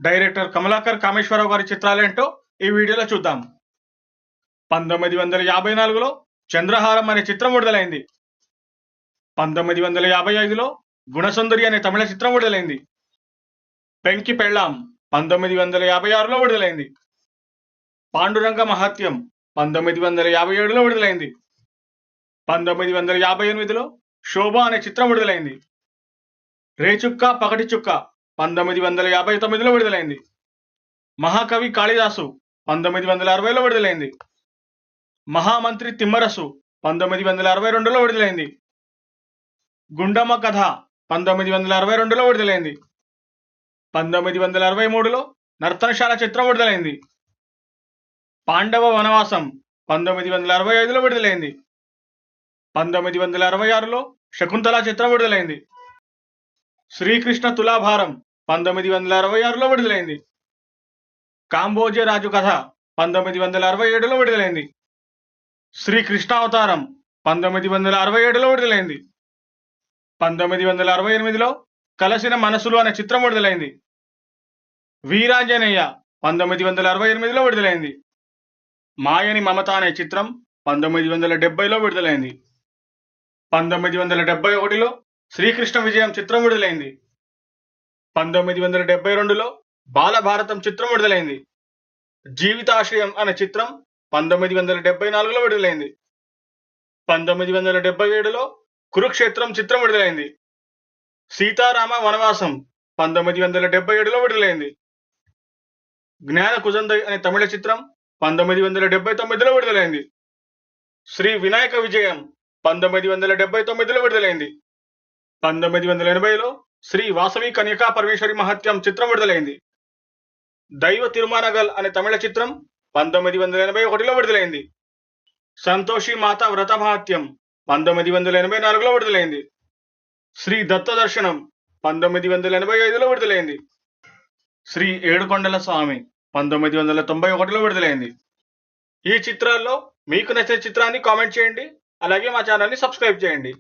Director Kamalakar Kameswara Rao గారి చిత్రాలేంటో ఈ వీడియోలో చూద్దాం. 1954లో చంద్రహారం అనే చిత్రం విడుదలైంది. 1955లో గుణసుందరి అనే తమిళ చిత్రం విడుదలైంది. పెంకి పెళ్ళాం 1956లో విడుదలైంది. పాండురంగ మహాత్యం 1957లో విడుదలైంది. 1958లో శోభ అనే చిత్రం విడుదలైంది. రేచుక్క పగటి చుక్క 1959లో విడుదలైంది. మహాకవి కాళిదాసు 1960లో విడుదలైంది. మహామంత్రి తిమ్మరసు 1962లో విడుదలైంది. గుండమ్మ కథ 1962లో విడుదలైంది. 1963లో నర్తనశాల చిత్రం విడుదలైంది. పాండవ వనవాసం 1965లో విడుదలైంది. 1966లో శకుంతల చిత్రం విడుదలైంది. శ్రీకృష్ణ తులాభారం 1966లో విడుదలైంది. కాంబోజే రాజు కథ 1967లో విడుదలైంది. శ్రీకృష్ణావతారం 1967లో విడుదలైంది. 1968లో కలసిన మనసులు అనే చిత్రం విడుదలైంది. వీరాంజనేయ 1968లో విడుదలైంది. మాయని మమత అనే చిత్రం 1970లో విడుదలైంది. 1971లో శ్రీకృష్ణ విజయం చిత్రం విడుదలైంది. 1972లో బాలభారతం చిత్రం విడుదలైంది. జీవితాశయం అనే చిత్రం 1974లో విడుదలైంది. 1977లో కురుక్షేత్రం చిత్రం విడుదలైంది. సీతారామ వనవాసం 1977లో విడుదలైంది. జ్ఞాన కుజందై అనే తమిళ చిత్రం 1979లో విడుదలైంది. శ్రీ వినాయక విజయం 1979లో విడుదలైంది. 1980లో శ్రీ వాసవి కన్యకా పరమేశ్వరి మహత్యం చిత్రం విడుదలైంది. దైవ తిరుమానగల్ అనే తమిళ చిత్రం 1981లో విడుదలైంది. సంతోషి మాత వ్రత మహత్యం 1984లో విడుదలైంది. శ్రీ దత్త దర్శనం 1985లో విడుదలైంది. శ్రీ ఏడుకొండల స్వామి 1991లో విడుదలైంది. ఈ చిత్రాల్లో మీకు నచ్చిన చిత్రాన్ని కామెంట్ చేయండి. అలాగే మా ఛానల్ని సబ్స్క్రైబ్ చేయండి.